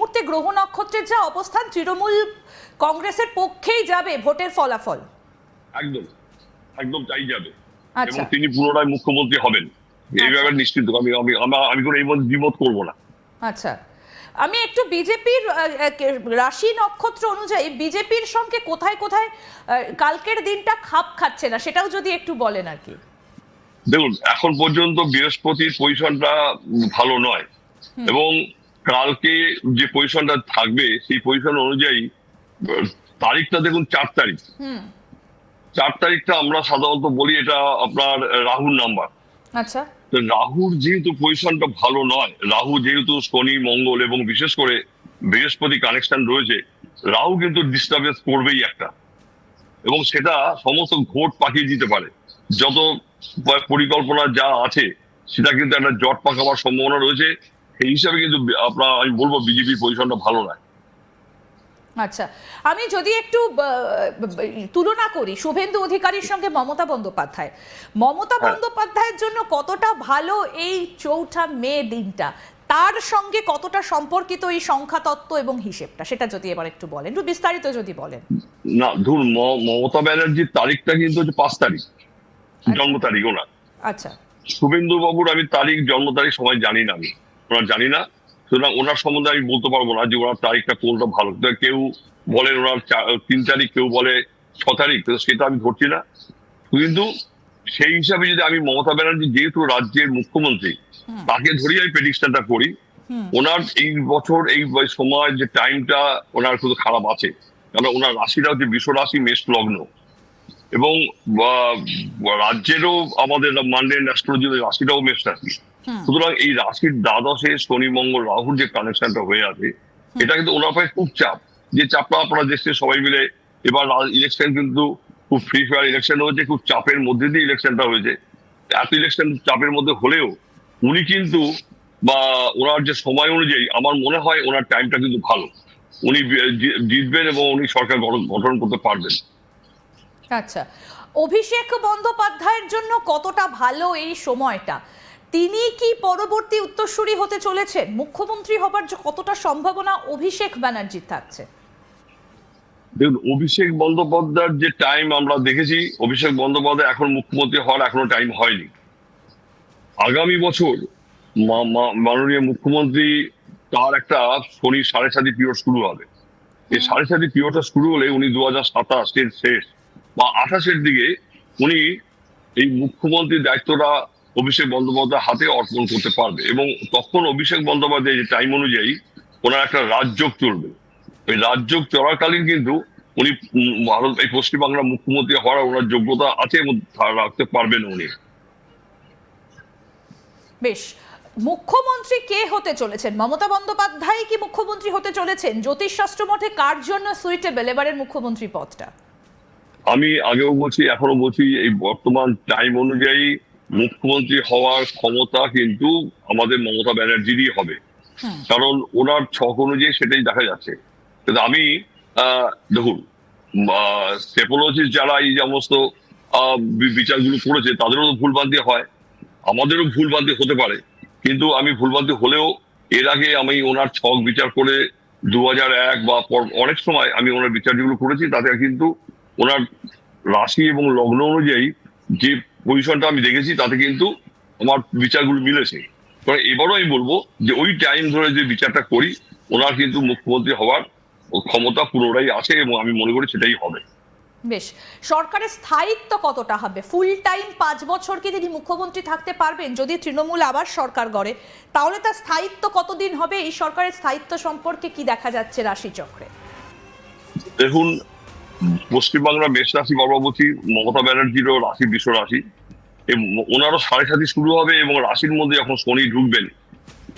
মুহূর্তে গ্রহ নক্ষত্রের যা অবস্থান, তৃণমূল কংগ্রেসের পক্ষেই যাবে ভোটের ফলাফল। একদম একদম তাই যাবে, এবং আচ্ছা তিনি পুনরায় মুখ্যমন্ত্রী হবেন এই ব্যাপারে নিশ্চিত। আমি আমি আমি কোনো এই মধ্যে দ্বিমত করবো না। আচ্ছা, আমি একটু বিজেপির রাশি নক্ষত্র অনুযায়ী বিজেপির সঙ্গে কোথায় কোথায় কালকের দিনটা খাপ খাচ্ছে না, সেটাও যদি একটু বলেন আর কি। দেখুন, এখন পর্যন্ত বৃহস্পতির পজিশনটা ভালো নয়, এবং কালকে যে পজিশনটা থাকবে সেই পজিশন অনুযায়ী তারিখটা দেখুন 4 তারিখ। 4 তারিখটা আমরা সাধারণত বলি এটা আপনার রাহুর নাম্বার। আচ্ছা তো রাহুর যেহেতু পজিশনটা ভালো নয়, রাহু যেহেতু শনি মঙ্গল এবং বিশেষ করে বৃহস্পতি কানেকশন রয়েছে, রাহু কিন্তু ডিস্টার্বেন্স করবেই একটা, এবং সেটা সমস্ত ভোট পাকিয়ে দিতে পারে। যত পরিকল্পনা যা আছে সেটা কিন্তু একটা জট পাকাবার সম্ভাবনা রয়েছে। সেই হিসাবে কিন্তু আপনার আমি বলবো বিজেপির পজিশনটা ভালো নয়। আচ্ছা, আমি যদি একটু তুলনা করি শুভেন্দু অধিকারীর সঙ্গে মমতা বন্দ্যোপাধ্যায়, মমতা বন্দ্যোপাধ্যায়ের জন্য কতটা ভালো এই 4 মে দিনটা, তার সঙ্গে কতটা সম্পর্কিত এই সংখ্যা তত্ত্ব এবং হিসেবটা, সেটা যদি এবার একটু বলেন, একটু বিস্তারিত যদি বলেন। না ধরুন, মমতা ব্যানার্জির তারিখটা কিন্তু হচ্ছে 5 তারিখ, জন্ম তারিখ ওনার। আচ্ছা শুভেন্দু বাবুর আমি তারিখ, জন্ম তারিখ সময় জানি না, আমি ওনার জানি না, সুতরাং ওনার সম্বন্ধে আমি বলতে পারবো না যে ওনার তারিখটা কোনটা ভালো। কেউ বলেন ওনার 3 তারিখ, কেউ বলে 6 তারিখ, তো সেটা আমি ধরছি না। কিন্তু সেই হিসাবে যদি আমি মমতা ব্যানার্জি যেহেতু রাজ্যের মুখ্যমন্ত্রী, তাকে ধরেই আমি প্রেডিকশনটা করি। ওনার এই বছর এই সময় যে টাইমটা ওনার শুধু খারাপ আছে, কারণ ওনার রাশিটা হচ্ছে বৃষ রাশি, মেষ লগ্ন, এবং রাজ্যেরও আমাদের মানডেন অ্যাস্ট্রোলজি রাশিটাও মেষ রাশি। সুতরাং এই রাশির দ্বাদশে শনি মঙ্গল রাহুর যে কানেকশনটা হয়ে আছে, এটা কিন্তু ওনার পায়ে খুব চাপ। যে চাপটা আপনারা দেখছেন সবাই মিলে, এবার ইলেকশন কিন্তু খুব ফ্রি ফায়ার ইলেকশন হয়েছে, খুব চাপের মধ্যে দিয়ে ইলেকশনটা হয়েছে। এত ইলেকশন চাপের মধ্যে হলেও উনি কিন্তু বা ওনার যে সময় অনুযায়ী আমার মনে হয় ওনার টাইমটা কিন্তু ভালো, উনি জিতবেন এবং উনি সরকার গঠন করতে পারবেন। আচ্ছা, অভিষেক বন্দ্যোপাধ্যায়ের জন্য কতটা ভালো এই সময়টা, তিনি কি পরবর্তী উত্তরসূরি হতে চলেছেন? মুখ্যমন্ত্রী হবার কতটা সম্ভাবনা অভিষেক ব্যানার্জির থাকছে? দেখুন, অভিষেক বন্দ্যোপাধ্যায়ের যে টাইম আমরা দেখেছি, অভিষেক বন্দ্যোপাধ্যায় এখন মুখ্যমন্ত্রী হওয়ার এখনো টাইম হয়নি। আগামী বছর মাননীয় মুখ্যমন্ত্রী তার একটা শনি 7.5 পিরিয়ড শুরু হবে। এই 7.5 পিরিয়ডটা শুরু হলে উনি 2027-এর শেষ বা 28-এর দিকে উনি এই মুখ্যমন্ত্রীর দায়িত্বটা অভিষেক বন্দ্যোপাধ্যায়ের হাতে অর্পণ করতে পারবে, এবং তখন অভিষেক বন্দ্যোপাধ্যায় যে টাইম অনুযায়ী ওনার একটা রাজযোগ চলবে। ওই রাজযোগ চলাকালীন কিন্তু উনি ভারত এই পশ্চিমবাংলার মুখ্যমন্ত্রী হওয়ার ওনার যোগ্যতা আছে এবং রাখতে পারবেন উনি। বেশ, মুখ্যমন্ত্রী কে হতে চলেছেন? মমতা বন্দ্যোপাধ্যায় কি মুখ্যমন্ত্রী হতে চলেছেন? জ্যোতিষশাস্ত্র মতে কার জন্য সুইটেবল এবারের মুখ্যমন্ত্রী পদটা? আমি আগেও বলছি, এখনো বলছি, এই বর্তমান টাইম অনুযায়ী মুখ্যমন্ত্রী হওয়ার ক্ষমতা কিন্তু আমাদের মমতা ব্যানার্জিরই হবে, কারণ ওনার ছক অনুযায়ী সেটাই দেখা যাচ্ছে। কিন্তু আমি দেখুন, সেপোলজিস্ট যারা এই সমস্ত বিচারগুলো করেছে তাদেরও তো ভুলভ্রান্তি হয়, আমাদেরও ভুলভ্রান্তি হতে পারে, কিন্তু আমি ভুলভ্রান্তি হলেও এর আগে আমি ওনার ছক বিচার করে 2001 বা অনেক সময় আমি ওনার বিচার যেগুলো করেছি তাতে কিন্তু ওনার রাশি এবং লগ্ন অনুযায়ী যে পজিশনটা আমি দেখেছি তাতে কিন্তু আমার বিচারগুলো মিলেছে। কারণ এবারও আমি বলবো যে ওই টাইম ধরে যে বিচারটা করি, ওনার কিন্তু মুখ্যমন্ত্রী হওয়ার ক্ষমতা পুরোটাই আছে, এবং আমি মনে করি সেটাই হবে। বেশ, সরকারের স্থায়িত্ব কতটা হবে? ফুল টাইম 5 বছর কি তিনি মুখ্যমন্ত্রী থাকতে পারবেন? যদি তৃণমূল আবার সরকার গড়ে, তাহলে তার স্থায়িত্ব কতদিন হবে? এই সরকারের স্থায়িত্ব সম্পর্কে কি দেখা যাচ্ছে রাশিচক্রে? দেখুন, পশ্চিমবাংলা মেষ রাশি গর্ভবতী, মমতা ব্যানার্জিরও রাশি বৃষ রাশি, ওনারও 7.5 শুরু হবে, এবং রাশির মধ্যে যখন শনি ঢুকবেন,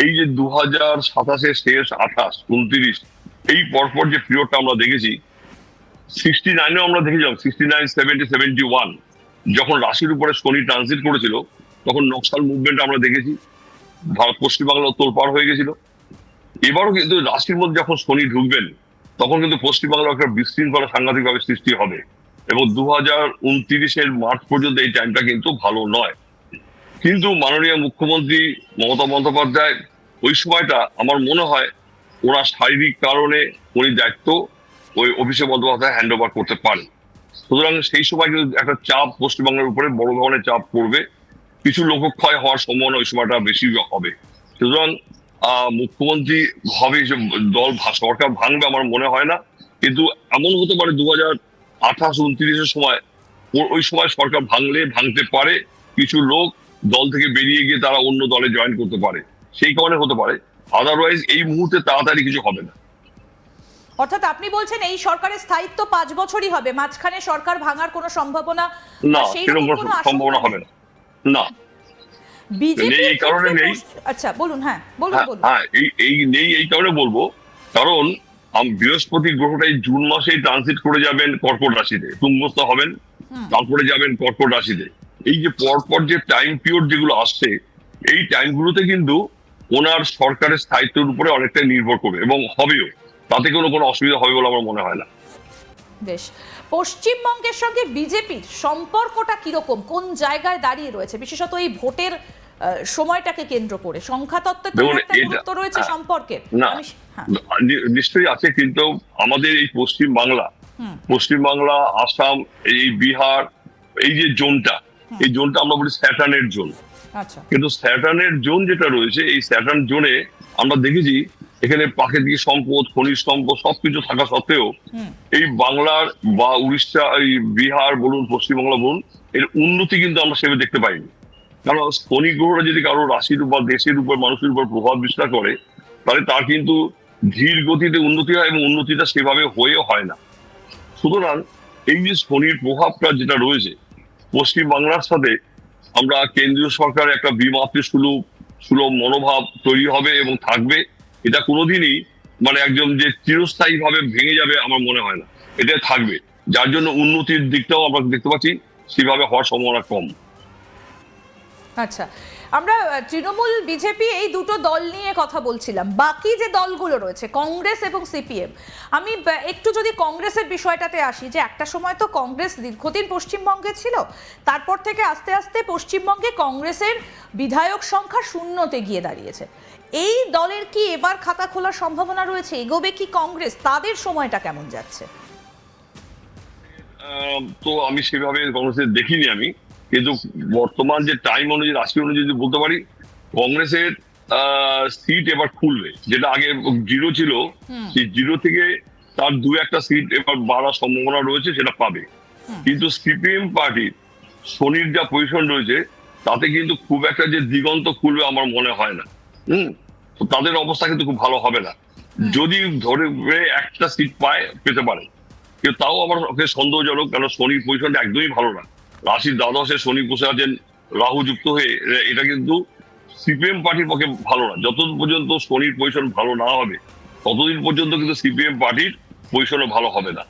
এই যে 2027-এর শেষ 28, 29 এই পরপর যে পিরিয়ডটা আমরা দেখেছি, 69-এও আমরা দেখেছিলাম, 69, 70, 71 যখন রাশির উপরে শনি ট্রানজিট করেছিল, তখন নকশাল মুভমেন্ট আমরা দেখেছি, ভারত পশ্চিমবাংলা তোলপাড় হয়ে গেছিল। এবারও কিন্তু রাশির মধ্যে যখন শনি ঢুকবেন, তখন কিন্তু পশ্চিমবাংলার একটা বিশৃঙ্খলা সাংঘাতিকভাবে সৃষ্টি হবে, এবং 2029-এর মার্চ পর্যন্ত এই টাইমটা কিন্তু ভালো নয়। কিন্তু মাননীয় মুখ্যমন্ত্রী মমতা বন্দ্যোপাধ্যায় ওই সময়টা আমার মনে হয় ওনার শারীরিক কারণে উনি দায়িত্ব ওই অভিষেক বন্দ্যোপাধ্যায় হ্যান্ড ওভার করতে পারেন। সুতরাং সেই সময় কিন্তু একটা চাপ পশ্চিমবঙ্গের উপরে বড় ধরনের চাপ পড়বে, কিছু লোকক্ষয় হওয়ার সম্ভাবনা ওই সময়টা বেশি হবে। সুতরাং মুখ্যমন্ত্রী হবে সরকার ভাঙবে আমার মনে হয় না, কিন্তু এমন হতে পারে 2028-29-এর সময় ওই সময় সরকার ভাঙতে পারে, কিছু লোক দল থেকে বেরিয়ে গিয়ে তারা অন্য দলে জয়েন করতে পারে, সেই কারণে হতে পারে। আদারওয়াইজ এই মুহূর্তে তাড়াতাড়ি কিছু হবে না। অর্থাৎ আপনি বলছেন এই সরকারের স্থায়িত্ব 5 বছরই হবে, মাঝখানে সরকার ভাঙার কোনো সম্ভাবনা না, সেই সেরকম রকম কোনো কোনো সম্ভাবনা হবে না। না, বিজেপি এই কারণে নেই। আচ্ছা বলুন, হ্যাঁ বলুন বলুন। হ্যাঁ, এই নেই এই কারণে বলবো, কারণ বৃহস্পতি গ্রহটাই জুন মাসেই ট্রানজিট করে যাবেন কর্কট রাশিতে, তুঙ্গস্থ হবেন, তারপরে যাবেন কর্কট রাশিতে। এই যে পরপর যে টাইম পিরিয়ড যেগুলো আসছে, এই টাইমগুলোতে কিন্তু ওনার সরকারের স্থায়িত্বের উপরে অনেকটাই নির্ভর করবে এবং হবেও, তাতে কোনো অসুবিধা হবে বলে আমার মনে হয় না। বেশ, পশ্চিমবঙ্গের সঙ্গে বিজেপির সম্পর্কটা কিরকম, কোন জায়গায় দাঁড়িয়ে রয়েছে, বিশেষত এই ভোটের সময়টাকে কেন্দ্র করে? সংখ্যাতত্ত্বের তো একটা গুরুত্ব রয়েছে সম্পর্কের। না, নিশ্চয়ই আছে, কিন্তু আমাদের এই পশ্চিমবাংলা, আসাম, এই বিহার, এই যে জোনটা, এই জোনটা আমরা বলি স্যাটার্নের জোন। আচ্ছা, কিন্তু স্যাটার্নের জোন যেটা রয়েছে, এই স্যাটার্ন জোনে আমরা দেখেছি এখানে প্রাকৃতিক সম্পদ, খনিজ সম্পদ সবকিছু থাকা সত্ত্বেও এই বাংলার বা উড়িষ্যা, এই বিহার বলুন, পশ্চিমবাংলা বলুন, এর উন্নতি কিন্তু আমরা সেভাবে দেখতে পাইনি। কারণ শনি গ্রহটা যদি কারো রাশির উপর, দেশের উপর, মানুষের উপর প্রভাব বিস্তার করে, তাহলে তার কিন্তু ধীর গতিতে উন্নতি হয় এবং উন্নতিটা সেভাবে হয়েও হয় না। সুতরাং এই যে শনির প্রভাবটা যেটা রয়েছে পশ্চিমবাংলার সাথে, আমরা কেন্দ্রীয় সরকারের একটা সুলভ মনোভাব তৈরি হবে এবং থাকবে। এটা কোনোদিনই মানে একদম যে চিরস্থায়ী ভাবে ভেঙে যাবে আমার মনে হয় না, এটা থাকবে। যার জন্য উন্নতির দিকটাও আমরা দেখতে পাচ্ছি সেভাবে হওয়ার সম্ভাবনা কম। আচ্ছা, আমরা তৃণমূল, বিজেপি এই দুটো দল নিয়ে কথা বলছিলাম, বাকি যে দলগুলো রয়েছে কংগ্রেস এবং সিপিএম, আমি একটু যদি কংগ্রেসের বিষয়টাতে আসি, যে একটা সময় তো কংগ্রেস দীর্ঘদিন পশ্চিমবঙ্গে ছিল, তারপর থেকে আস্তে আস্তে পশ্চিমবঙ্গে কংগ্রেসের বিধায়ক সংখ্যা শূন্যতে গিয়ে দাঁড়িয়েছে। এই দলের কি এবার খাতা খোলার সম্ভাবনা রয়েছে? এগোবে কি কংগ্রেস? তাদের সময়টা কেমন যাচ্ছে? তো আমি সেভাবে কংগ্রেসের দেখিনি আমি, কিন্তু বর্তমান যে টাইম অনুযায়ী, রাশি অনুযায়ী যদি বলতে পারি, কংগ্রেসের সিট এবার খুলবে। যেটা আগে 0 ছিল, সেই 0 থেকে তার 2-1টা সিট এবার বাড়ার সম্ভাবনা রয়েছে, সেটা পাবে। কিন্তু সিপিএম পার্টির শনির যা পজিশন রয়েছে, তাতে কিন্তু খুব একটা যে দিগন্ত খুলবে আমার মনে হয় না। তো তাদের অবস্থা কিন্তু খুব ভালো হবে না। যদি ধরে একটা সিট পেতে পারে, কিন্তু তাও আমার সন্দেহজনক, কারণ শনির পজিশনটা একদমই ভালো না। রাশির দ্বাদশে শনি বসে আছেন রাহু যুক্ত হয়ে, এটা কিন্তু সিপিএম পার্টির পক্ষে ভালো না। যতদিন পর্যন্ত শনির পজিশন ভালো না হবে, ততদিন পর্যন্ত কিন্তু সিপিএম পার্টির পজিশনও ভালো হবে না।